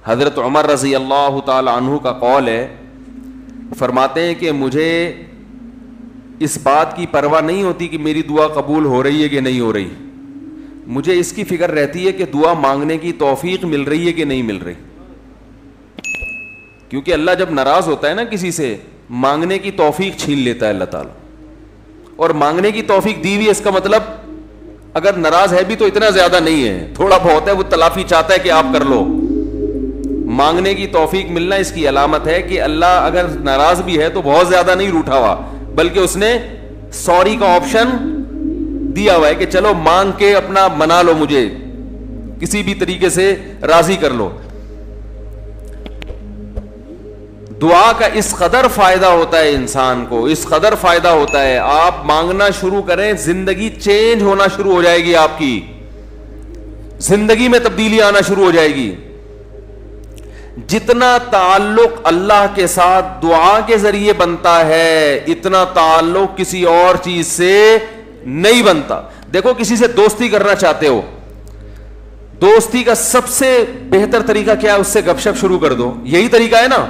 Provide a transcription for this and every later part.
حضرت عمر رضی اللہ تعالی عنہ کا قول ہے، فرماتے ہیں کہ مجھے اس بات کی پرواہ نہیں ہوتی کہ میری دعا قبول ہو رہی ہے کہ نہیں ہو رہی، مجھے اس کی فکر رہتی ہے کہ دعا مانگنے کی توفیق مل رہی ہے کہ نہیں مل رہی. کیونکہ اللہ جب ناراض ہوتا ہے نا کسی سے، مانگنے کی توفیق چھین لیتا ہے اللہ تعالیٰ. اور مانگنے کی توفیق دی ہوئی، اس کا مطلب اگر ناراض ہے بھی تو اتنا زیادہ نہیں ہے، تھوڑا بہت ہے، وہ تلافی چاہتا ہے کہ آپ کر لو. مانگنے کی توفیق ملنا اس کی علامت ہے کہ اللہ اگر ناراض بھی ہے تو بہت زیادہ نہیں روٹھا ہوا، بلکہ اس نے سوری کا آپشن دیا ہوا ہے کہ چلو مانگ کے اپنا منا لو، مجھے کسی بھی طریقے سے راضی کر لو. دعا کا اس قدر فائدہ ہوتا ہے انسان کو، اس قدر فائدہ ہوتا ہے، آپ مانگنا شروع کریں زندگی چینج ہونا شروع ہو جائے گی، آپ کی زندگی میں تبدیلی آنا شروع ہو جائے گی. جتنا تعلق اللہ کے ساتھ دعا کے ذریعے بنتا ہے اتنا تعلق کسی اور چیز سے نہیں بنتا. دیکھو کسی سے دوستی کرنا چاہتے ہو، دوستی کا سب سے بہتر طریقہ کیا ہے؟ اس سے گپ شپ شروع کر دو، یہی طریقہ ہے نا.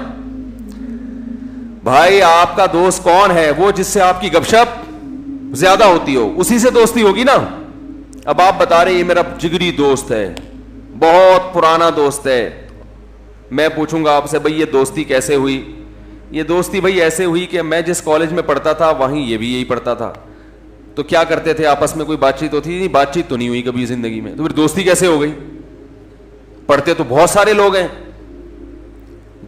بھائی آپ کا دوست کون ہے؟ وہ جس سے آپ کی گپ شپ زیادہ ہوتی ہو، اسی سے دوستی ہوگی نا. اب آپ بتا رہے یہ میرا جگری دوست ہے، بہت پرانا دوست ہے. میں پوچھوں گا آپ سے بھائی یہ دوستی کیسے ہوئی؟ یہ دوستی بھائی ایسے ہوئی کہ میں جس کالج میں پڑھتا تھا وہیں یہ بھی یہی پڑھتا تھا، تو کیا کرتے تھے آپس میں، کوئی بات چیت ہوتی نہیں؟ بات چیت تو نہیں ہوئی کبھی زندگی میں، تو پھر دوستی کیسے ہو گئی؟ پڑھتے تو بہت سارے لوگ ہیں.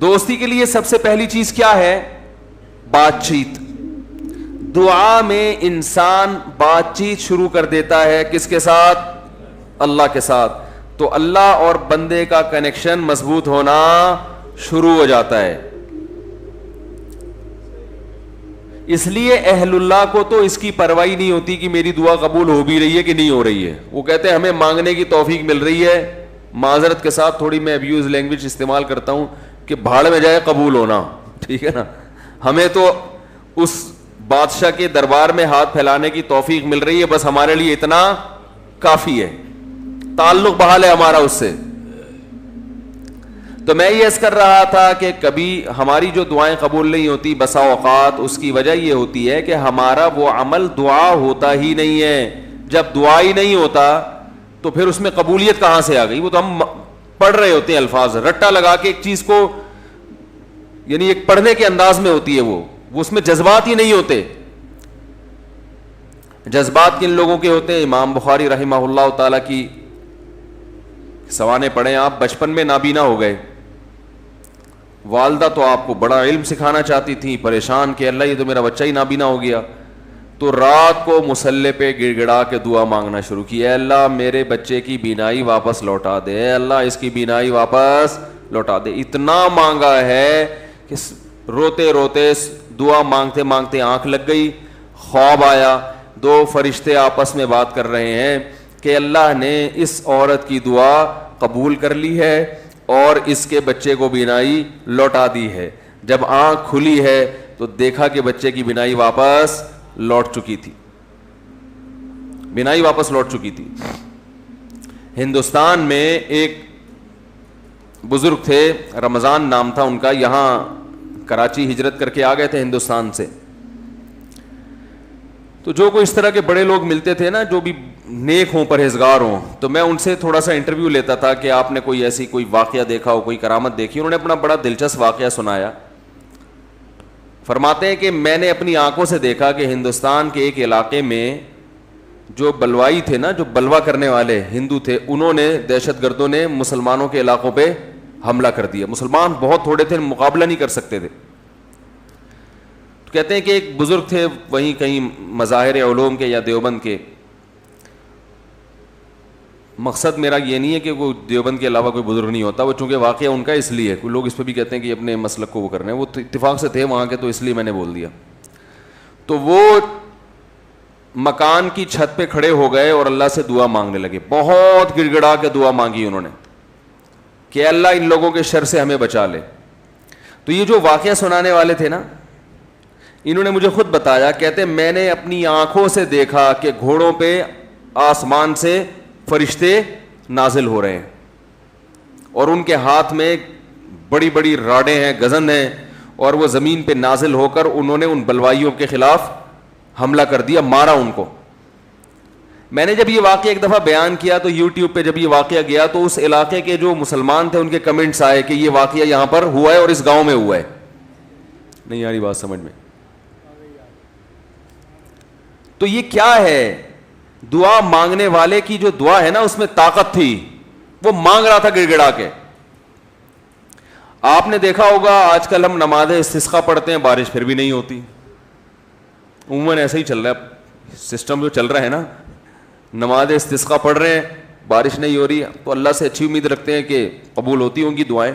دوستی کے لیے سب سے پہلی چیز کیا ہے؟ بات چیت. دعا میں انسان بات چیت شروع کر دیتا ہے کس کے ساتھ؟ اللہ کے ساتھ. تو اللہ اور بندے کا کنیکشن مضبوط ہونا شروع ہو جاتا ہے. اس لیے اہل اللہ کو تو اس کی پرواہ نہیں ہوتی کہ میری دعا قبول ہو بھی رہی ہے کہ نہیں ہو رہی ہے. وہ کہتے ہیں ہمیں مانگنے کی توفیق مل رہی ہے. معذرت کے ساتھ تھوڑی میں ابیوز لینگویج استعمال کرتا ہوں کہ بھاڑ میں جائے قبول ہونا، ٹھیک ہے نا. ہمیں تو اس بادشاہ کے دربار میں ہاتھ پھیلانے کی توفیق مل رہی ہے، بس ہمارے لیے اتنا کافی ہے، تعلق بحال ہے ہمارا اس سے. تو میں یہ عرض کر رہا تھا کہ کبھی ہماری جو دعائیں قبول نہیں ہوتی بسا اوقات اس کی وجہ یہ ہوتی ہے کہ ہمارا وہ عمل دعا ہوتا ہی نہیں ہے. جب دعا ہی نہیں ہوتا تو پھر اس میں قبولیت کہاں سے آ گئی؟ وہ تو ہم پڑھ رہے ہوتے ہیں الفاظ رٹا لگا کے ایک چیز کو، یعنی ایک پڑھنے کے انداز میں ہوتی ہے، وہ اس میں جذبات ہی نہیں ہوتے. جذبات کن لوگوں کے ہوتے ہیں؟ امام بخاری رحمہ اللہ تعالی کی سوانے پڑھیں آپ، بچپن میں نابینا ہو گئے، والدہ تو آپ کو بڑا علم سکھانا چاہتی تھی، پریشان کہ اللہ یہ تو میرا بچہ ہی نابینا ہو گیا. تو رات کو مصلی پہ گڑ گڑا کے دعا مانگنا شروع کی، اے اللہ میرے بچے کی بینائی واپس لوٹا دے، اے اللہ اس کی بینائی واپس لوٹا دے. اتنا مانگا ہے کہ روتے روتے دعا مانگتے مانگتے آنکھ لگ گئی، خواب آیا، دو فرشتے آپس میں بات کر رہے ہیں کہ اللہ نے اس عورت کی دعا قبول کر لی ہے اور اس کے بچے کو بینائی لوٹا دی ہے. جب آنکھ کھلی ہے تو دیکھا کہ بچے کی بینائی واپس لوٹ چکی تھی، بینائی واپس لوٹ چکی تھی. ہندوستان میں ایک بزرگ تھے، رمضان نام تھا ان کا، یہاں کراچی ہجرت کر کے آ گئے تھے ہندوستان سے. تو جو کوئی اس طرح کے بڑے لوگ ملتے تھے نا جو بھی نیک ہوں پرہیزگار ہوں، تو میں ان سے تھوڑا سا انٹرویو لیتا تھا کہ آپ نے کوئی ایسی کوئی واقعہ دیکھا ہو، کوئی کرامت دیکھی. انہوں نے اپنا بڑا دلچسپ واقعہ سنایا. فرماتے ہیں کہ میں نے اپنی آنکھوں سے دیکھا کہ ہندوستان کے ایک علاقے میں جو بلوائی تھے نا، جو بلوا کرنے والے ہندو تھے، انہوں نے، دہشت گردوں نے مسلمانوں کے علاقوں پہ حملہ کر دیا. مسلمان بہت تھوڑے تھے، مقابلہ نہیں کر سکتے تھے. کہتے ہیں کہ ایک بزرگ تھے وہیں کہیں مظاہر علوم کے یا دیوبند کے. مقصد میرا یہ نہیں ہے کہ کوئی دیوبند کے علاوہ کوئی بزرگ نہیں ہوتا، وہ چونکہ واقعہ ان کا اس لیے، کوئی لوگ اس پہ بھی کہتے ہیں کہ اپنے مسلک کو وہ کرنا ہے، وہ اتفاق سے تھے وہاں کے تو اس لیے میں نے بول دیا. تو وہ مکان کی چھت پہ کھڑے ہو گئے اور اللہ سے دعا مانگنے لگے. بہت گڑ گڑا کے دعا مانگی انہوں نے کہ اللہ ان لوگوں کے شر سے ہمیں بچا لے. تو یہ جو واقعہ سنانے والے تھے نا، انہوں نے مجھے خود بتایا، کہتے میں نے اپنی آنکھوں سے دیکھا کہ گھوڑوں پہ آسمان سے فرشتے نازل ہو رہے ہیں اور ان کے ہاتھ میں بڑی بڑی راڈیں ہیں, گزن ہیں, اور وہ زمین پہ نازل ہو کر انہوں نے ان بلوائیوں کے خلاف حملہ کر دیا, مارا ان کو. میں نے جب یہ واقعہ ایک دفعہ بیان کیا تو یوٹیوب پہ جب یہ واقعہ گیا تو اس علاقے کے جو مسلمان تھے ان کے کمنٹس آئے کہ یہ واقعہ یہاں پر ہوا ہے اور اس گاؤں میں ہوا ہے. نہیں آ رہی بات سمجھ میں؟ تو یہ کیا ہے؟ دعا مانگنے والے کی جو دعا ہے نا اس میں طاقت تھی, وہ مانگ رہا تھا گڑ گڑا کے. آپ نے دیکھا ہوگا آج کل ہم نماز استسقا پڑھتے ہیں, بارش پھر بھی نہیں ہوتی. عموماً ایسا ہی چل رہا ہے سسٹم جو چل رہا ہے نا, نماز استسقا پڑھ رہے ہیں, بارش نہیں ہو رہی, تو اللہ سے اچھی امید رکھتے ہیں کہ قبول ہوتی ہوں گی دعائیں.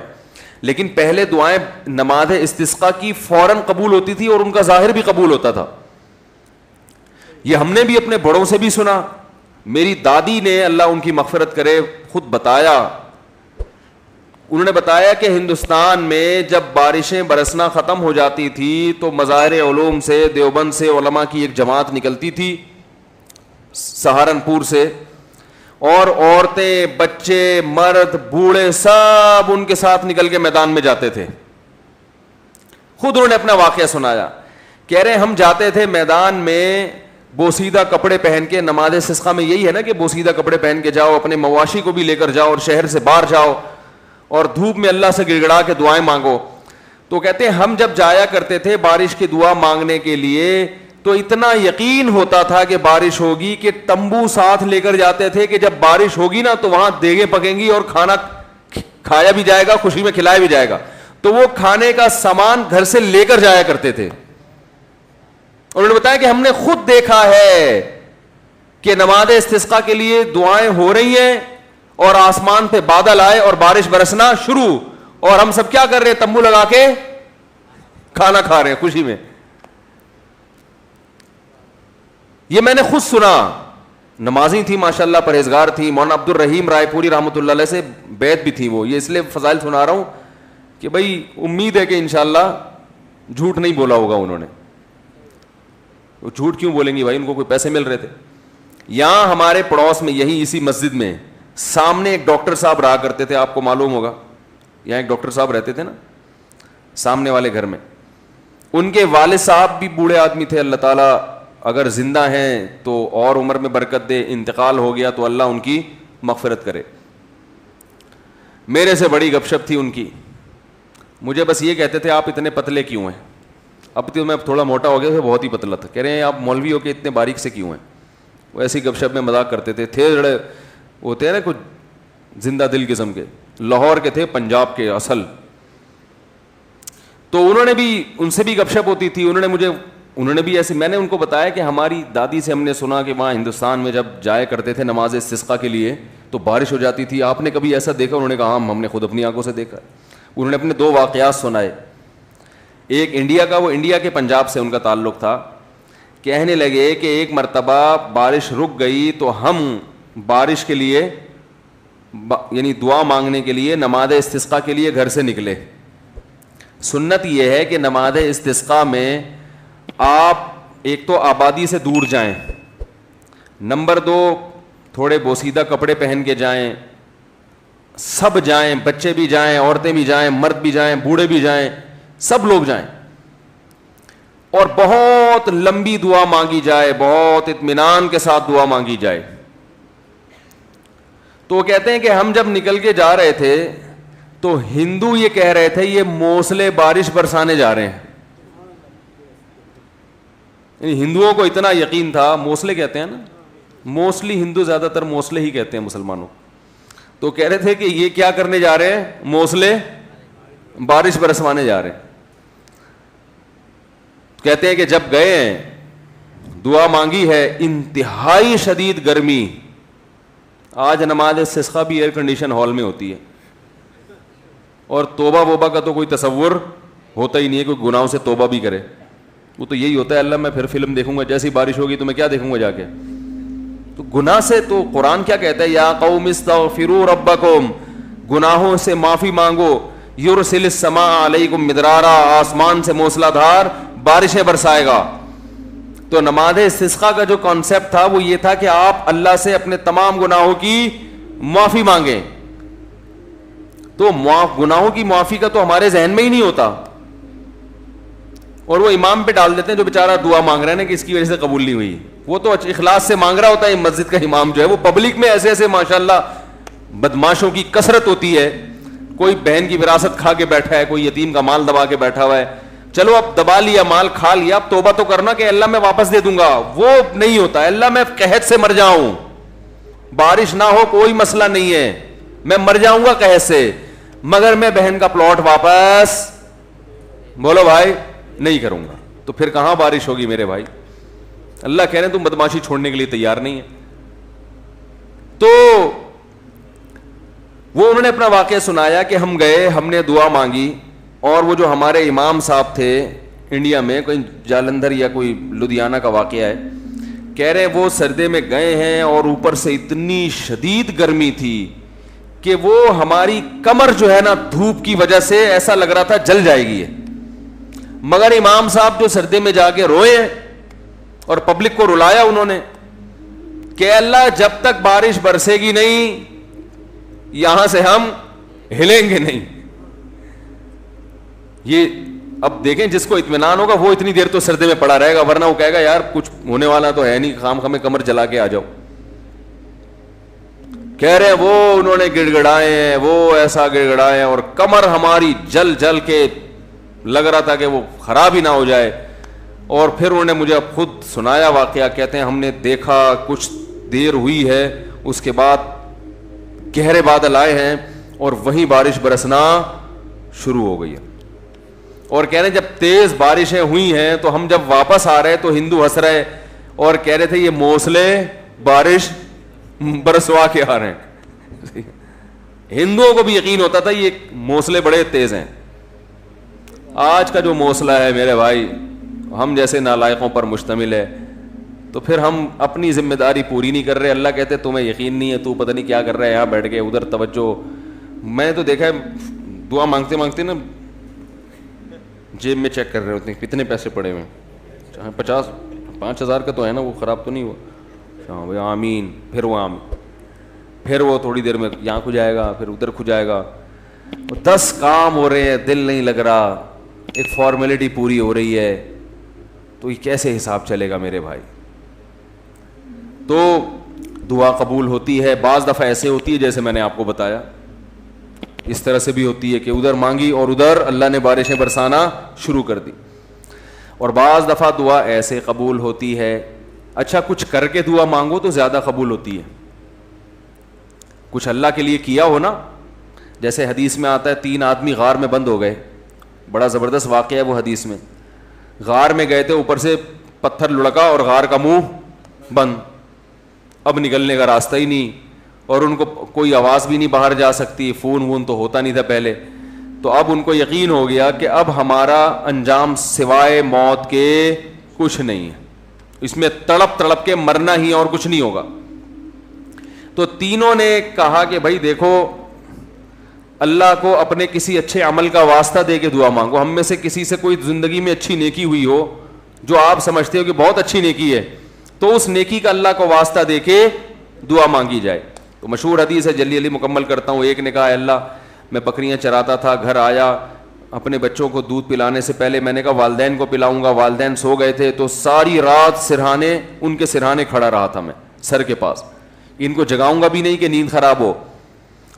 لیکن پہلے دعائیں نماز استسقا کی فوراً قبول ہوتی تھی اور ان کا ظاہر بھی قبول ہوتا تھا. یہ ہم نے بھی اپنے بڑوں سے بھی سنا. میری دادی نے, اللہ ان کی مغفرت کرے, خود بتایا, انہوں نے بتایا کہ ہندوستان میں جب بارشیں برسنا ختم ہو جاتی تھی تو مظاہر علوم سے, دیوبند سے علماء کی ایک جماعت نکلتی تھی, سہارنپور سے, اور عورتیں, بچے, مرد, بوڑھے سب ان کے ساتھ نکل کے میدان میں جاتے تھے. خود انہوں نے اپنا واقعہ سنایا. کہہ رہے ہم جاتے تھے میدان میں بوسیدہ کپڑے پہن کے. نماز استسقا میں یہی ہے نا کہ بوسیدہ کپڑے پہن کے جاؤ, اپنے مواشی کو بھی لے کر جاؤ اور شہر سے باہر جاؤ اور دھوپ میں اللہ سے گڑ گڑا کے دعائیں مانگو. تو کہتے ہیں ہم جب جایا کرتے تھے بارش کی دعا مانگنے کے لیے تو اتنا یقین ہوتا تھا کہ بارش ہوگی کہ تمبو ساتھ لے کر جاتے تھے کہ جب بارش ہوگی نا تو وہاں دیگیں پکیں گی اور کھانا کھایا بھی جائے گا, خوشی میں کھلایا بھی جائے گا. تو وہ کھانے کا سامان گھر سے لے کر جایا کرتے تھے. انہوں نے بتایا کہ ہم نے خود دیکھا ہے کہ نماز استسقا کے لیے دعائیں ہو رہی ہیں اور آسمان پہ بادل آئے اور بارش برسنا شروع, اور ہم سب کیا کر رہے ہیں؟ تمبو لگا کے کھانا کھا رہے ہیں خوشی میں. یہ میں نے خود سنا. نمازی تھی ماشاءاللہ, پرہیزگار تھی. مولانا عبد الرحیم رائے پوری رحمۃ اللہ علیہ سے بیعت بھی تھی وہ. یہ اس لیے فضائل سنا رہا ہوں کہ بھائی امید ہے کہ انشاءاللہ جھوٹ نہیں بولا ہوگا انہوں نے. وہ جھوٹ کیوں بولیں گی بھائی, ان کو کوئی پیسے مل رہے تھے. یہاں ہمارے پڑوس میں یہی اسی مسجد میں سامنے ایک ڈاکٹر صاحب رہا کرتے تھے, آپ کو معلوم ہوگا. یہاں ایک ڈاکٹر صاحب رہتے تھے نا سامنے والے گھر میں. ان کے والد صاحب بھی بوڑھے آدمی تھے. اللہ تعالیٰ اگر زندہ ہیں تو اور عمر میں برکت دے, انتقال ہو گیا تو اللہ ان کی مغفرت کرے. میرے سے بڑی گپ شپ تھی ان کی. مجھے بس یہ کہتے تھے آپ اتنے پتلے کیوں ہیں؟ اب تو میں تھوڑا موٹا ہو گیا تھا, بہت ہی پتلا تھا. کہہ رہے ہیں آپ مولوی ہو کے اتنے باریک سے کیوں ہیں؟ وہ ایسی گپ شپ میں مذاق کرتے تھے. تھے جڑے ہوتے ہیں نا کچھ زندہ دل قسم کے, لاہور کے تھے, پنجاب کے اصل. تو انہوں نے بھی, ان سے بھی گپ شپ ہوتی تھی. انہوں نے بھی ایسے, میں نے ان کو بتایا کہ ہماری دادی سے ہم نے سنا کہ وہاں ہندوستان میں جب جایا کرتے تھے نماز استسقا کے لیے تو بارش ہو جاتی تھی. آپ نے کبھی ایسا دیکھا؟ انہوں نے کہا ہم نے خود اپنی آنکھوں سے دیکھا. انہوں نے اپنے 2 واقعات سنائے. ایک انڈیا کا, وہ انڈیا کے پنجاب سے ان کا تعلق تھا. کہنے لگے کہ ایک مرتبہ بارش رک گئی تو ہم بارش کے لیے یعنی دعا مانگنے کے لیے نماز استسقا کے لیے گھر سے نکلے. سنت یہ ہے کہ نماز استسقا میں آپ ایک تو آبادی سے دور جائیں, نمبر 2 تھوڑے بوسیدہ کپڑے پہن کے جائیں, سب جائیں, بچے بھی جائیں, عورتیں بھی جائیں, مرد بھی جائیں, بوڑھے بھی جائیں, سب لوگ جائیں, اور بہت لمبی دعا مانگی جائے, بہت اطمینان کے ساتھ دعا مانگی جائے. تو وہ کہتے ہیں کہ ہم جب نکل کے جا رہے تھے تو ہندو یہ کہہ رہے تھے یہ موسلے بارش برسانے جا رہے ہیں. یعنی ہندوؤں کو اتنا یقین تھا, موسلے کہتے ہیں نا, موسٹلی ہندو زیادہ تر موسلے ہی کہتے ہیں مسلمانوں. تو کہہ رہے تھے کہ یہ کیا کرنے جا رہے ہیں؟ موسلے بارش برسوانے جا رہے ہیں. کہتے ہیں کہ جب گئے ہیں دعا مانگی ہے, انتہائی شدید گرمی. آج نماز استسقا بھی ایئر کنڈیشن ہال میں ہوتی ہے, اور توبہ ووبہ کا تو کوئی تصور ہوتا ہی نہیں ہے, کوئی گناہوں سے توبہ بھی کرے. وہ تو یہی ہوتا ہے, اللہ میں پھر فلم دیکھوں گا, جیسی بارش ہوگی تو میں کیا دیکھوں گا جا کے. تو گناہ سے تو قرآن کیا کہتا ہے, یا قوم استغفروا ربکم, گناہوں سے معافی مانگو, یرسل السماء علیکم مدرارا, آسمان سے موسلا دھار بارشیں برسائے گا. تو نماز استسقا کا جو کانسیپٹ تھا وہ یہ تھا کہ آپ اللہ سے اپنے تمام گناہوں کی معافی مانگیں. تو گناہوں کی معافی کا تو ہمارے ذہن میں ہی نہیں ہوتا, اور وہ امام پہ ڈال دیتے ہیں جو بیچارہ دعا مانگ رہا ہے نا کہ اس کی وجہ سے قبول نہیں ہوئی. وہ تو اخلاص سے مانگ رہا ہوتا ہے. مسجد کا امام جو ہے وہ پبلک میں ایسے ایسے ماشاءاللہ بدماشوں کی کثرت ہوتی ہے. کوئی بہن کی وراثت کھا کے بیٹھا ہے, کوئی یتیم کا مال دبا کے بیٹھا ہوا ہے. چلو اب دبا لیا, مال کھا لیا, اب توبہ تو کرنا کہ اللہ میں واپس دے دوں گا. وہ نہیں ہوتا. اللہ میں قحط سے مر جاؤں, بارش نہ ہو کوئی مسئلہ نہیں ہے, میں مر جاؤں گا قحط سے, مگر میں بہن کا پلاٹ واپس بولو بھائی نہیں کروں گا. تو پھر کہاں بارش ہوگی میرے بھائی؟ اللہ کہہ رہے ہیں تم بدماشی چھوڑنے کے لیے تیار نہیں ہے. تو وہ انہوں نے اپنا واقعہ سنایا کہ ہم گئے, ہم نے دعا مانگی, اور وہ جو ہمارے امام صاحب تھے انڈیا میں, کوئی جالندھر یا کوئی لدھیانہ کا واقعہ ہے, کہہ رہے وہ سردے میں گئے ہیں اور اوپر سے اتنی شدید گرمی تھی کہ وہ ہماری کمر جو ہے نا دھوپ کی وجہ سے ایسا لگ رہا تھا جل جائے گی. مگر امام صاحب جو سردے میں جا کے روئے ہیں اور پبلک کو رلایا انہوں نے کہ اللہ جب تک بارش برسے گی نہیں یہاں سے ہم ہلیں گے نہیں. یہ اب دیکھیں جس کو اطمینان ہوگا وہ اتنی دیر تو سردے میں پڑا رہے گا, ورنہ وہ کہے گا یار کچھ ہونے والا تو ہے نہیں, خام خامے کمر جلا کے آ جاؤ. کہہ رہے وہ انہوں نے گڑ گڑائے ہیں, وہ ایسا گڑ گڑائے ہیں اور کمر ہماری جل جل کے لگ رہا تھا کہ وہ خراب ہی نہ ہو جائے. اور پھر انہوں نے مجھے اب خود سنایا واقعہ, کہتے ہیں ہم نے دیکھا کچھ دیر ہوئی ہے, اس کے بعد گہرے بادل آئے ہیں اور وہیں بارش برسنا شروع ہو گئی ہے. اور کہہ رہے جب تیز بارشیں ہوئی ہیں تو ہم جب واپس آ رہے تو ہندو ہنس رہے اور کہہ رہے تھے یہ موسلے بارش برسوا کے آ رہے ہیں. ہندوؤں کو بھی یقین ہوتا تھا یہ موسلے بڑے تیز ہیں. آج کا جو موسلہ ہے میرے بھائی ہم جیسے نالائقوں پر مشتمل ہے, تو پھر ہم اپنی ذمہ داری پوری نہیں کر رہے. اللہ کہتے تمہیں یقین نہیں ہے, تو پتہ نہیں کیا کر رہا ہے یہاں بیٹھ کے, ادھر توجہ. میں تو دیکھا ہے دعا مانگتے مانگتے نا جیب میں چیک کر رہے ہوتے ہیں کتنے پیسے پڑے ہوئے ہیں, 5,000 کا تو ہے نا, وہ خراب تو نہیں ہوا, آمین. پھر وہ آمین, پھر وہ تھوڑی دیر میں یہاں کھو جائے گا, پھر ادھر کھو جائے گا. 10 کام ہو رہے ہیں, دل نہیں لگ رہا, ایک فارمیلٹی پوری ہو رہی ہے, تو یہ کیسے حساب چلے گا میرے بھائی؟ تو دعا قبول ہوتی ہے. بعض دفعہ ایسے ہوتی ہے جیسے میں نے آپ کو بتایا, اس طرح سے بھی ہوتی ہے کہ ادھر مانگی اور ادھر اللہ نے بارشیں برسانا شروع کر دی. اور بعض دفعہ دعا ایسے قبول ہوتی ہے, اچھا کچھ کر کے دعا مانگو تو زیادہ قبول ہوتی ہے. کچھ اللہ کے لیے کیا ہو نا, جیسے حدیث میں آتا ہے 3 آدمی غار میں بند ہو گئے, بڑا زبردست واقعہ ہے وہ حدیث میں. غار میں گئے تھے, اوپر سے پتھر لڑکا اور غار کا منہ بند, اب نکلنے کا راستہ ہی نہیں, اور ان کو کوئی آواز بھی نہیں باہر جا سکتی, فون وون تو ہوتا نہیں تھا پہلے. تو اب ان کو یقین ہو گیا کہ اب ہمارا انجام سوائے موت کے کچھ نہیں ہے, اس میں تڑپ تڑپ کے مرنا ہی اور کچھ نہیں ہوگا. تو تینوں نے کہا کہ بھائی دیکھو اللہ کو اپنے کسی اچھے عمل کا واسطہ دے کے دعا مانگو. ہم میں سے کسی سے کوئی زندگی میں اچھی نیکی ہوئی ہو جو آپ سمجھتے ہو کہ بہت اچھی نیکی ہے, تو اس نیکی کا اللہ کو واسطہ دے کے دعا مانگی جائے. تو مشہور حدیث ہے, جلدی مکمل کرتا ہوں. ایک نے کہا اللہ میں بکریاں چراتا تھا, گھر آیا, اپنے بچوں کو دودھ پلانے سے پہلے میں نے کہا والدین کو پلاؤں گا, والدین سو گئے تھے, تو ساری رات سرہانے ان کے سرہانے کھڑا رہا تھا میں سر کے پاس, ان کو جگاؤں گا بھی نہیں کہ نیند خراب ہو,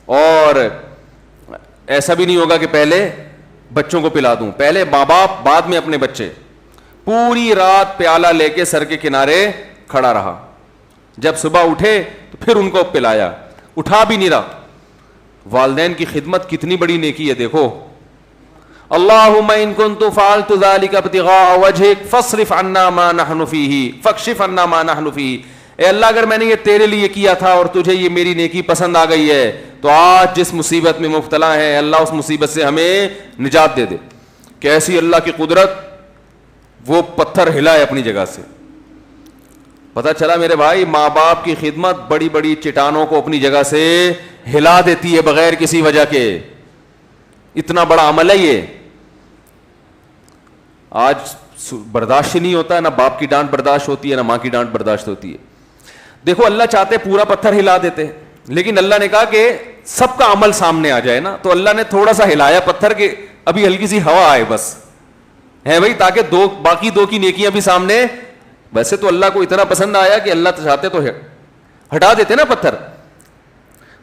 اور ایسا بھی نہیں ہوگا کہ پہلے بچوں کو پلا دوں, پہلے ماں باپ بعد میں اپنے بچے. پوری رات پیالہ لے کے سر کے کنارے کھڑا رہا, جب صبح اٹھے تو پھر ان کو پلایا, اٹھا بھی نہیں رہا. والدین کی خدمت کتنی بڑی نیکی ہے دیکھو. اللہم ان کنت فعلت ذلک ابتغاء وجہک فاصرف عنا ما نحن فیہ فاکشف عنا ما نحن فیہ. اے اللہ اگر میں نے یہ تیرے لیے کیا تھا اور تجھے یہ میری نیکی پسند آ گئی ہے, تو آج جس مصیبت میں مبتلا ہے اللہ اس مصیبت سے ہمیں نجات دے دے. کیسی اللہ کی قدرت, وہ پتھر ہلائے اپنی جگہ سے. پتہ چلا میرے بھائی ماں باپ کی خدمت بڑی بڑی چٹانوں کو اپنی جگہ سے ہلا دیتی ہے بغیر کسی وجہ کے. اتنا بڑا عمل ہے یہ. آج برداشت نہیں ہوتا ہے, نہ باپ کی ڈانٹ برداشت ہوتی ہے, نہ ماں کی ڈانٹ برداشت ہوتی ہے. دیکھو اللہ چاہتے پورا پتھر ہلا دیتے, لیکن اللہ نے کہا کہ سب کا عمل سامنے آ جائے نا, تو اللہ نے تھوڑا سا ہلایا پتھر کے ابھی ہلکی سی ہوا آئے بس ہے بھائی, تاکہ باقی دو کی نیکیاں بھی سامنے. ویسے تو اللہ کو اتنا پسند آیا کہ اللہ چاہتے تو ہٹا دیتے نا پتھر.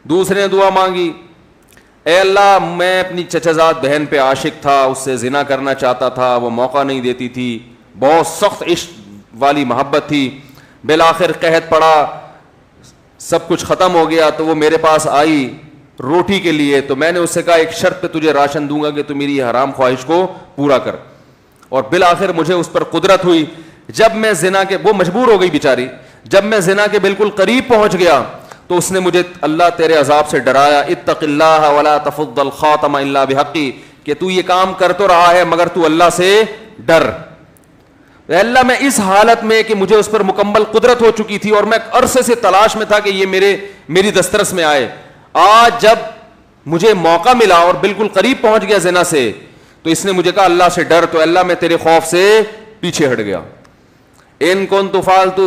دوسرے نے دعا مانگی, اے اللہ میں اپنی چچا بہن پہ عاشق تھا, اس سے زنا کرنا چاہتا تھا, وہ موقع نہیں دیتی تھی, بہت سخت عشق والی محبت تھی, بالآخر قحط پڑا, سب کچھ ختم ہو گیا, تو وہ میرے پاس آئی روٹی کے لیے, تو میں نے اس سے کہا ایک شرط پہ تجھے راشن دوں گا کہ تو میری حرام خواہش کو پورا کر. اور بالآخر مجھے اس پر قدرت ہوئی. جب میں زنا کے, وہ مجبور ہو گئی بیچاری, جب میں زنا کے بالکل قریب پہنچ گیا تو اس نے مجھے اللہ تیرے عذاب سے ڈرایا, اتق اللہ ولا تفض الخاتم الا بحقی, کہ تو یہ کام کر تو رہا ہے مگر تو اللہ سے ڈر. اے اللہ میں اس حالت میں کہ مجھے اس پر مکمل قدرت ہو چکی تھی اور میں عرصے سے تلاش میں تھا کہ یہ میری دسترس میں آئے, آج جب مجھے موقع ملا اور بالکل قریب پہنچ گیا زنا سے, تو اس نے مجھے کہا اللہ سے ڈر, تو اللہ میں تیرے خوف سے پیچھے ہٹ گیا. ان کنت فعلت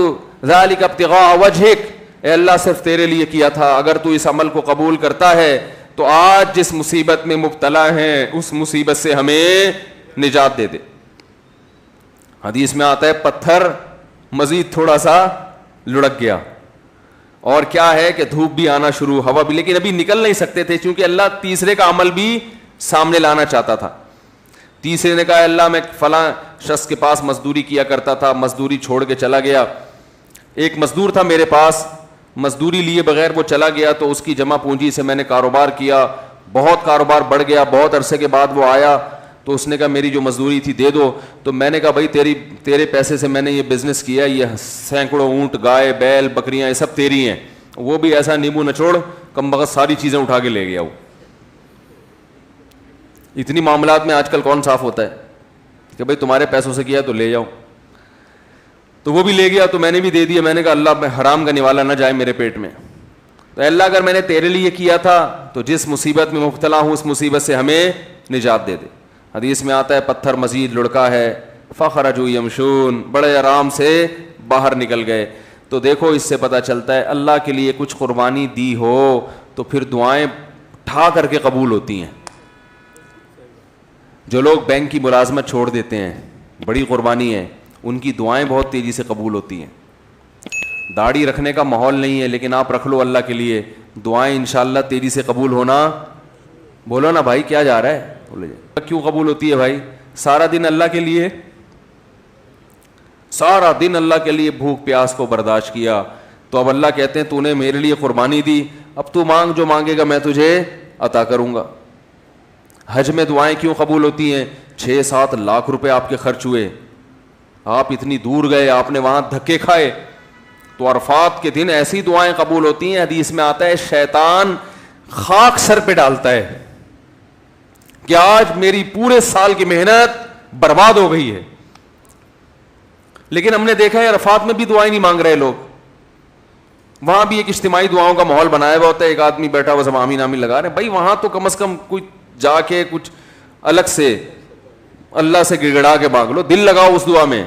ذلک ابتغاء وجهک, اے اللہ صرف تیرے لیے کیا تھا, اگر تو اس عمل کو قبول کرتا ہے تو آج جس مصیبت میں مبتلا ہیں اس مصیبت سے ہمیں نجات دے دے. حدیث میں آتا ہے پتھر مزید تھوڑا سا لڑک گیا, اور کیا ہے کہ دھوپ بھی آنا شروع, ہوا بھی, لیکن ابھی نکل نہیں سکتے تھے کیونکہ اللہ تیسرے کا عمل بھی سامنے لانا چاہتا تھا. تیسرے نے کہا اللہ میں فلاں شخص کے پاس مزدوری کیا کرتا تھا, مزدوری چھوڑ کے چلا گیا, ایک مزدور تھا میرے پاس, مزدوری لیے بغیر وہ چلا گیا, تو اس کی جمع پونجی سے میں نے کاروبار کیا, بہت کاروبار بڑھ گیا, بہت عرصے کے بعد وہ آیا تو اس نے کہا میری جو مزدوری تھی دے دو. تو میں نے کہا بھائی تیرے پیسے سے میں نے یہ بزنس کیا, یہ سینکڑوں اونٹ, گائے, بیل, بکریاں, یہ سب تیری ہیں. وہ بھی ایسا نیمبو نچوڑ کم بخت ساری چیزیں اٹھا کے لے گیا. وہ اتنی معاملات میں آج کل کون صاف ہوتا ہے کہ بھائی تمہارے پیسوں سے کیا تو لے جاؤ. تو وہ بھی لے گیا, تو میں نے بھی دے دیا. میں نے کہا اللہ میں حرام کا نوالا نہ جائے میرے پیٹ میں, تو اللہ اگر میں نے تیرے لیے کیا تھا تو جس مصیبت میں مبتلا ہوں اس مصیبت سے ہمیں نجات دے دے. حدیث میں آتا ہے پتھر مزید لڑکا ہے, فخرجوا یمشون, بڑے آرام سے باہر نکل گئے. تو دیکھو اس سے پتہ چلتا ہے اللہ کے لیے کچھ قربانی دی ہو تو پھر دعائیں ٹھا کر کے قبول ہوتی ہیں. جو لوگ بینک کی ملازمت چھوڑ دیتے ہیں, بڑی قربانی ہے, ان کی دعائیں بہت تیزی سے قبول ہوتی ہیں. داڑھی رکھنے کا ماحول نہیں ہے لیکن آپ رکھ لو اللہ کے لیے, دعائیں انشاءاللہ تیزی سے قبول ہونا. بولو نا بھائی کیا جا رہا ہے, بولے کیوں قبول ہوتی ہے بھائی؟ سارا دن اللہ کے لیے, سارا دن اللہ کے لیے بھوک پیاس کو برداشت کیا, تو اب اللہ کہتے ہیں تو نے میرے لیے قربانی دی, اب تو مانگ جو مانگے گا میں تجھے عطا کروں گا. حج میں دعائیں کیوں قبول ہوتی ہیں؟ 6-7 لاکھ روپے آپ کے خرچ ہوئے, آپ اتنی دور گئے, آپ نے وہاں دھکے کھائے, تو عرفات کے دن ایسی دعائیں قبول ہوتی ہیں. حدیث میں آتا ہے شیطان خاک سر پہ ڈالتا ہے کہ آج میری پورے سال کی محنت برباد ہو گئی ہے. لیکن ہم نے دیکھا ہے عرفات میں بھی دعائیں نہیں مانگ رہے لوگ, وہاں بھی ایک اجتماعی دعاؤں کا ماحول بنایا ہوا ہوتا ہے, ایک آدمی بیٹھا ہوا سب آمین آمین لگا رہے ہیں. بھائی وہاں تو کم از کم کوئی جا کے کچھ الگ سے اللہ سے گڑگڑا کے مانگ لو, دل لگاؤ اس دعا میں.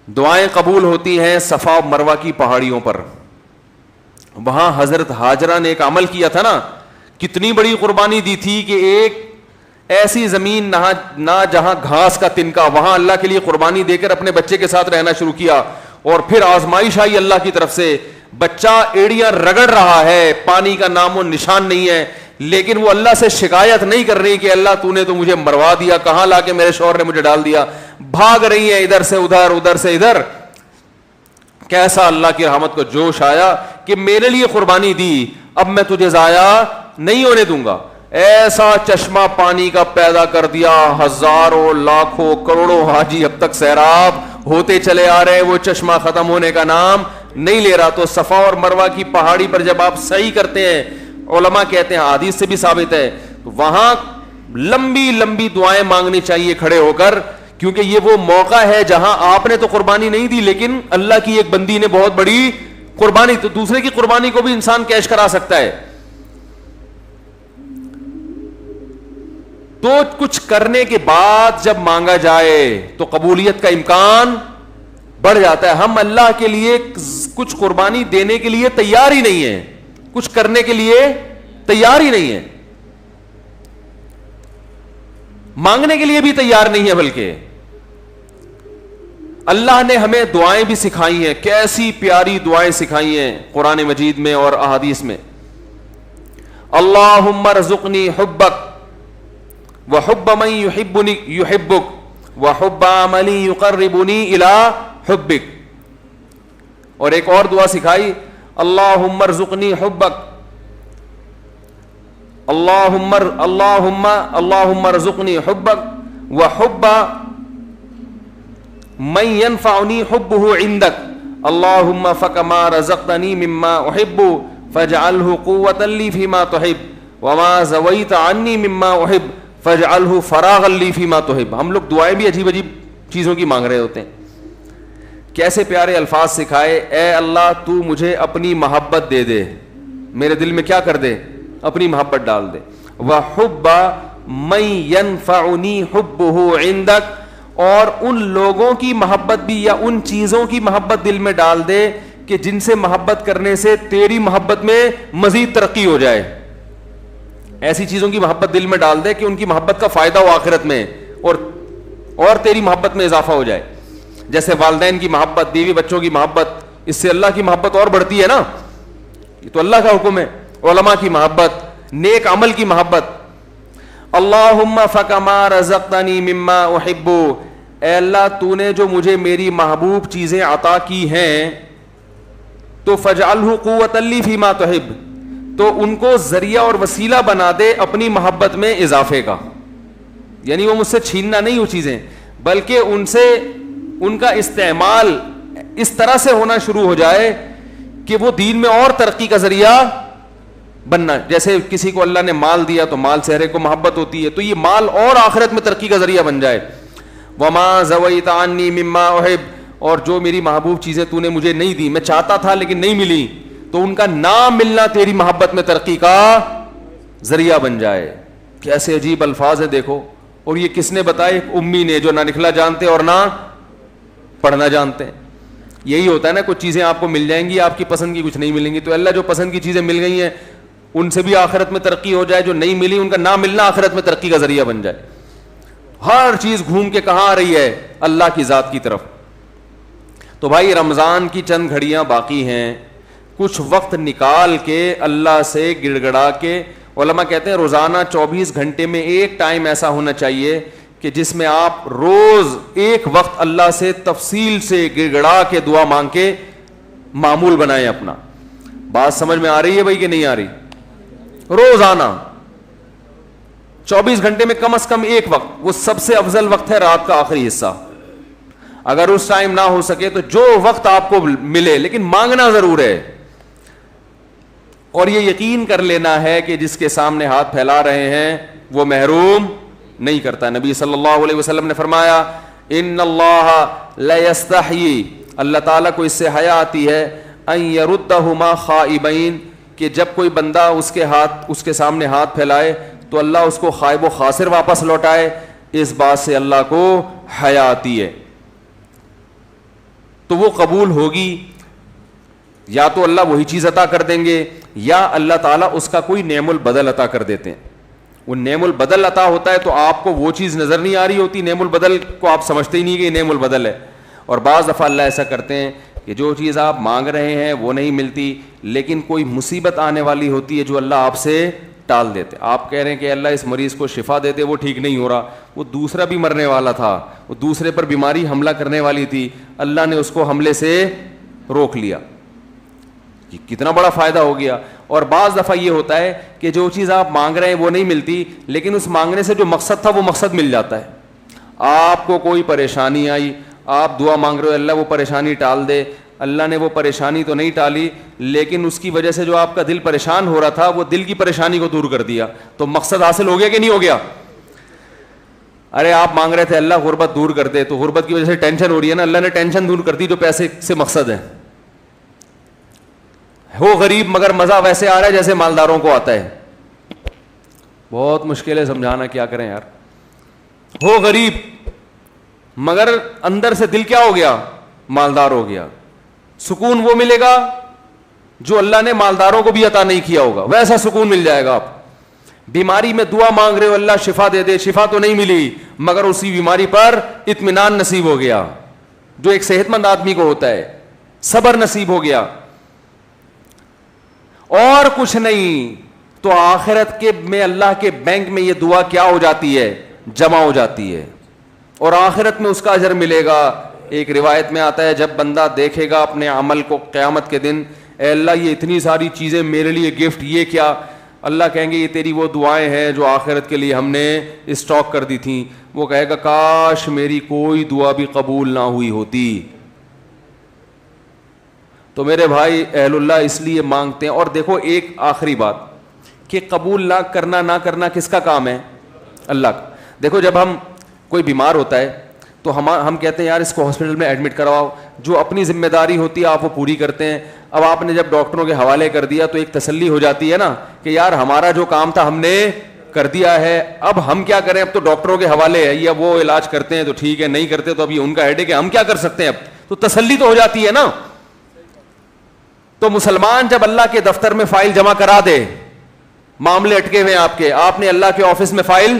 دعائیں قبول ہوتی ہیں صفا مروہ کی پہاڑیوں پر. وہاں حضرت ہاجرہ نے ایک عمل کیا تھا نا, کتنی بڑی قربانی دی تھی کہ ایک ایسی زمین نہ جہاں گھاس کا تنکا, وہاں اللہ کے لیے قربانی دے کر اپنے بچے کے ساتھ رہنا شروع کیا. اور پھر آزمائش آئی اللہ کی طرف سے, بچہ ایڑیاں رگڑ رہا ہے, پانی کا نام و نشان نہیں ہے, لیکن وہ اللہ سے شکایت نہیں کر رہی کہ اللہ تو نے تو مجھے مروا دیا, کہاں لا کے میرے شوہر نے مجھے ڈال دیا. بھاگ رہی ہیں ادھر سے ادھر, ادھر سے ادھر. کیسا اللہ کی رحمت کو جوش آیا کہ میرے لیے قربانی دی, اب میں تجھے ضائع نہیں ہونے دوں گا. ایسا چشمہ پانی کا پیدا کر دیا, ہزاروں لاکھوں کروڑوں حاجی اب تک سیراب ہوتے چلے آ رہے, وہ چشمہ ختم ہونے کا نام نہیں لے رہا. تو صفا اور مروہ کی پہاڑی پر جب آپ سعی کرتے ہیں, علماء کہتے ہیں حدیث سے بھی ثابت ہے, تو وہاں لمبی لمبی دعائیں مانگنی چاہیے کھڑے ہو کر, کیونکہ یہ وہ موقع ہے جہاں آپ نے تو قربانی نہیں دی لیکن اللہ کی ایک بندی نے بہت بڑی قربانی, تو دوسرے کی قربانی کو بھی انسان کیش کرا سکتا ہے. تو کچھ کرنے کے بعد جب مانگا جائے تو قبولیت کا امکان بڑھ جاتا ہے. ہم اللہ کے لیے کچھ قربانی دینے کے لیے تیار ہی نہیں ہے, کچھ کرنے کے لیے تیار ہی نہیں ہے, مانگنے کے لیے بھی تیار نہیں ہے. بلکہ اللہ نے ہمیں دعائیں بھی سکھائی ہیں, کیسی پیاری دعائیں سکھائی ہیں قرآن مجید میں اور احادیث میں. اللہم ارزقنی حبک وحب من یحبنی یحبک وحب عملی یقربنی الی حبک. اور ایک اور دعا سکھائی, اللہم ارزقنی حبک اللہم ارزقنی حبک وحب من ينفعنی حبہ عندک اللہم فکما رزقتنی مما احب فاجعلہ قوة لی فیما تحب وما زویت عنی مما احب فاجعلہ فراغا لی فیما تحب. ہم لوگ دعائیں بھی عجیب عجیب چیزوں کی مانگ رہے ہوتے ہیں. کیسے پیارے الفاظ سکھائے, اے اللہ تو مجھے اپنی محبت دے دے, میرے دل میں کیا کر دے, اپنی محبت ڈال دے. وحب من ينفعنی حبہ عندک, اور ان لوگوں کی محبت بھی یا ان چیزوں کی محبت دل میں ڈال دے کہ جن سے محبت کرنے سے تیری محبت میں مزید ترقی ہو جائے. ایسی چیزوں کی محبت دل میں ڈال دے کہ ان کی محبت کا فائدہ ہو آخرت میں اور تیری محبت میں اضافہ ہو جائے. جیسے والدین کی محبت, بیوی بچوں کی محبت, اس سے اللہ کی محبت اور بڑھتی ہے نا, یہ تو اللہ کا حکم ہے. علماء کی محبت, نیک عمل کی محبت. اللہم فکما رزقتنی مما احب, اے اللہ تو نے جو مجھے میری محبوب چیزیں عطا کی ہیں تو فاجعلہ قوۃ لی فیما تحب, تو ان کو ذریعہ اور وسیلہ بنا دے اپنی محبت میں اضافے کا. یعنی وہ مجھ سے چھیننا نہیں وہ چیزیں, بلکہ ان سے ان کا استعمال اس طرح سے ہونا شروع ہو جائے کہ وہ دین میں اور ترقی کا ذریعہ بننا. جیسے کسی کو اللہ نے مال دیا تو مال سے ہر ایک کو محبت ہوتی ہے, تو یہ مال اور آخرت میں ترقی کا ذریعہ بن جائے. وما زویت عنی مما احب, اور جو میری محبوب چیزیں تو نے مجھے نہیں دی, میں چاہتا تھا لیکن نہیں ملی, تو ان کا نہ ملنا تیری محبت میں ترقی کا ذریعہ بن جائے. کیسے عجیب الفاظ ہیں دیکھو. اور یہ کس نے بتائے؟ امی نے, جو نہ لکھنا جانتے اور نہ پڑھنا جانتے ہیں. یہی ہوتا ہے نا, کچھ چیزیں آپ کو مل جائیں گی آپ کی پسند کی, کچھ نہیں ملیں گی. تو اللہ جو پسند کی چیزیں مل گئی ہیں ان سے بھی آخرت میں ترقی ہو جائے, جو نہیں ملی ان کا نہ ملنا آخرت میں ترقی کا ذریعہ بن جائے. ہر چیز گھوم کے کہاں آ رہی ہے؟ اللہ کی ذات کی طرف. تو بھائی رمضان کی چند گھڑیاں باقی ہیں, کچھ وقت نکال کے اللہ سے گڑ گڑا کے. علماء کہتے ہیں روزانہ 24 گھنٹے میں ایک ٹائم ایسا ہونا چاہیے کہ جس میں آپ روز ایک وقت اللہ سے تفصیل سے گڑ گڑا کے دعا مانگ کے معمول بنائیں اپنا. بات سمجھ میں آ رہی ہے بھائی کہ نہیں آ رہی؟ روزانہ 24 گھنٹے میں کم از کم ایک وقت, وہ سب سے افضل وقت ہے رات کا آخری حصہ. اگر اس ٹائم نہ ہو سکے تو جو وقت آپ کو ملے, لیکن مانگنا ضرور ہے. اور یہ یقین کر لینا ہے کہ جس کے سامنے ہاتھ پھیلا رہے ہیں وہ محروم نہیں کرتا. نبی صلی اللہ علیہ وسلم نے فرمایا ان اللہ لا یستحیی, اللہ تعالیٰ کو اس سے حیا آتی ہے, ان یردہما خائبین, کہ جب کوئی بندہ اس کے سامنے ہاتھ پھیلائے تو اللہ اس کو خائب و خاسر واپس لوٹائے. اس بات سے اللہ کو حیا آتی ہے. تو وہ قبول ہوگی, یا تو اللہ وہی چیز عطا کر دیں گے یا اللہ تعالیٰ اس کا کوئی نعم البدل عطا کر دیتے ہیں. وہ نعم البدل عطا ہوتا ہے تو آپ کو وہ چیز نظر نہیں آ رہی ہوتی, نعم البدل کو آپ سمجھتے ہی نہیں کہ یہ نعم البدل ہے. اور بعض دفعہ اللہ ایسا کرتے ہیں کہ جو چیز آپ مانگ رہے ہیں وہ نہیں ملتی, لیکن کوئی مصیبت آنے والی ہوتی ہے جو اللہ آپ سے ٹال دیتے. آپ کہہ رہے ہیں کہ اللہ اس مریض کو شفا دیتے, وہ ٹھیک نہیں ہو رہا, وہ دوسرا بھی مرنے والا تھا, وہ دوسرے پر بیماری حملہ کرنے والی تھی, اللہ نے اس کو حملے سے روک لیا. یہ کتنا بڑا فائدہ ہو گیا. اور بعض دفعہ یہ ہوتا ہے کہ جو چیز آپ مانگ رہے ہیں وہ نہیں ملتی, لیکن اس مانگنے سے جو مقصد تھا وہ مقصد مل جاتا ہے. آپ کو کوئی پریشانی آئی, آپ دعا مانگ رہے ہو اللہ وہ پریشانی ٹال دے, اللہ نے وہ پریشانی تو نہیں ٹالی, لیکن اس کی وجہ سے جو آپ کا دل پریشان ہو رہا تھا وہ دل کی پریشانی کو دور کر دیا. تو مقصد حاصل ہو گیا کہ نہیں ہو گیا؟ ارے آپ مانگ رہے تھے اللہ غربت دور کر دے, تو غربت کی وجہ سے ٹینشن ہو رہی ہے نا, اللہ نے ٹینشن دور کر دی جو پیسے سے مقصد ہے. ہو غریب مگر مزہ ویسے آ رہا ہے جیسے مالداروں کو آتا ہے. بہت مشکل ہے سمجھانا, کیا کریں یار. ہو غریب مگر اندر سے دل کیا ہو گیا؟ مالدار ہو گیا. سکون وہ ملے گا جو اللہ نے مالداروں کو بھی عطا نہیں کیا ہوگا، ویسا سکون مل جائے گا آپ. بیماری میں دعا مانگ رہے ہو اللہ شفا دے دے، شفا تو نہیں ملی مگر اسی بیماری پر اطمینان نصیب ہو گیا جو ایک صحت مند آدمی کو ہوتا ہے، صبر نصیب ہو گیا. اور کچھ نہیں تو آخرت کے میں اللہ کے بینک میں یہ دعا کیا ہو جاتی ہے، جمع ہو جاتی ہے، اور آخرت میں اس کا اجر ملے گا. ایک روایت میں آتا ہے جب بندہ دیکھے گا اپنے عمل کو قیامت کے دن، اے اللہ یہ اتنی ساری چیزیں میرے لیے گفٹ، یہ کیا؟ اللہ کہیں گے یہ تیری وہ دعائیں ہیں جو آخرت کے لیے ہم نے اسٹاک کر دی تھیں. وہ کہے گا کاش میری کوئی دعا بھی قبول نہ ہوئی ہوتی. تو میرے بھائی اہل اللہ اس لیے مانگتے ہیں. اور دیکھو ایک آخری بات کہ قبول نہ کرنا کس کا کام ہے؟ اللہ کا. دیکھو جب ہم کوئی بیمار ہوتا ہے تو ہم کہتے ہیں یار اس کو ہاسپٹل میں ایڈمٹ کرواؤ، جو اپنی ذمہ داری ہوتی ہے آپ وہ پوری کرتے ہیں. اب آپ نے جب ڈاکٹروں کے حوالے کر دیا تو ایک تسلی ہو جاتی ہے نا کہ یار ہمارا جو کام تھا ہم نے کر دیا ہے، اب ہم کیا کریں، اب تو ڈاکٹروں کے حوالے ہے، یا وہ علاج کرتے ہیں تو ٹھیک ہے، نہیں کرتے تو ابھی ان کا ہیڈیک ہے، ہم کیا کر سکتے ہیں، اب تو تسلی تو ہو جاتی ہے نا. تو مسلمان جب اللہ کے دفتر میں فائل جمع کرا دے، معاملے اٹکے ہوئے آپ نے اللہ کے آفس میں فائل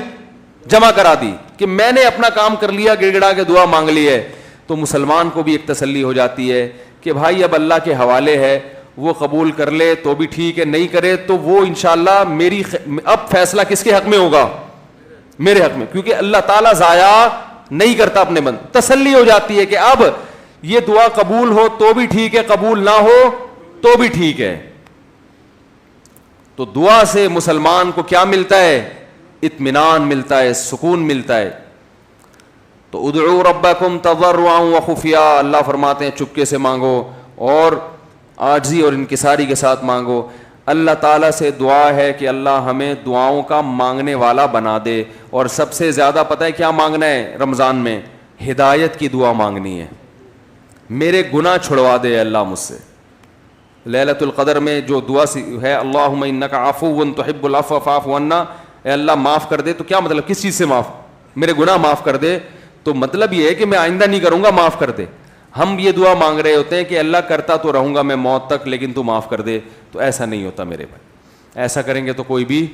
جمع کرا دی کہ میں نے اپنا کام کر لیا، گڑ گڑا کے دعا مانگ لی ہے، تو مسلمان کو بھی ایک تسلی ہو جاتی ہے کہ بھائی اب اللہ کے حوالے ہے، وہ قبول کر لے تو بھی ٹھیک ہے، نہیں کرے تو وہ انشاءاللہ اب فیصلہ کس کے حق میں ہوگا؟ میرے حق میں، کیونکہ اللہ تعالیٰ ضائع نہیں کرتا اپنے بندے. تسلی ہو جاتی ہے کہ اب یہ دعا قبول ہو تو بھی ٹھیک ہے، قبول نہ ہو تو بھی ٹھیک ہے. تو دعا سے مسلمان کو کیا ملتا ہے؟ اطمینان ملتا ہے، سکون ملتا ہے. تو ادعوا ربکم تضرعا وخفیا، اللہ فرماتے ہیں چپکے سے مانگو اور عاجزی اور انکساری کے ساتھ مانگو. اللہ تعالیٰ سے دعا ہے کہ اللہ ہمیں دعاؤں کا مانگنے والا بنا دے. اور سب سے زیادہ پتہ ہے کیا مانگنا ہے رمضان میں؟ ہدایت کی دعا مانگنی ہے. میرے گناہ چھڑوا دے اللہ مجھ سے. لیلۃ القدر میں جو دعا ہے اللہم انک عفو تحب العفو فاعف عنا، اے اللہ معاف کر دے. تو کیا مطلب، کس چیز سے معاف؟ میرے گناہ معاف کر دے. تو مطلب یہ ہے کہ میں آئندہ نہیں کروں گا، معاف کر دے. ہم یہ دعا مانگ رہے ہوتے ہیں کہ اللہ کرتا تو رہوں گا میں موت تک لیکن تو معاف کر دے. تو ایسا نہیں ہوتا میرے بھائی، ایسا کریں گے تو کوئی بھی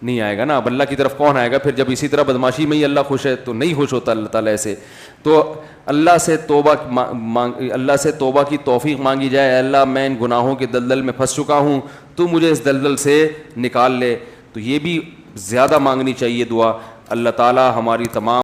نہیں آئے گا نا. اب اللہ کی طرف کون آئے گا پھر جب اسی طرح بدماشی میں ہی اللہ خوش ہے؟ تو نہیں خوش ہوتا اللہ تعالیٰ ایسے. تو اللہ سے توبہ کی توفیق مانگی جائے. اللہ میں ان گناہوں کے دلدل میں پھنس چکا ہوں، تو مجھے اس دلدل سے نکال لے. تو یہ بھی زیادہ مانگنی چاہیے دعا. اللہ تعالیٰ ہماری تمام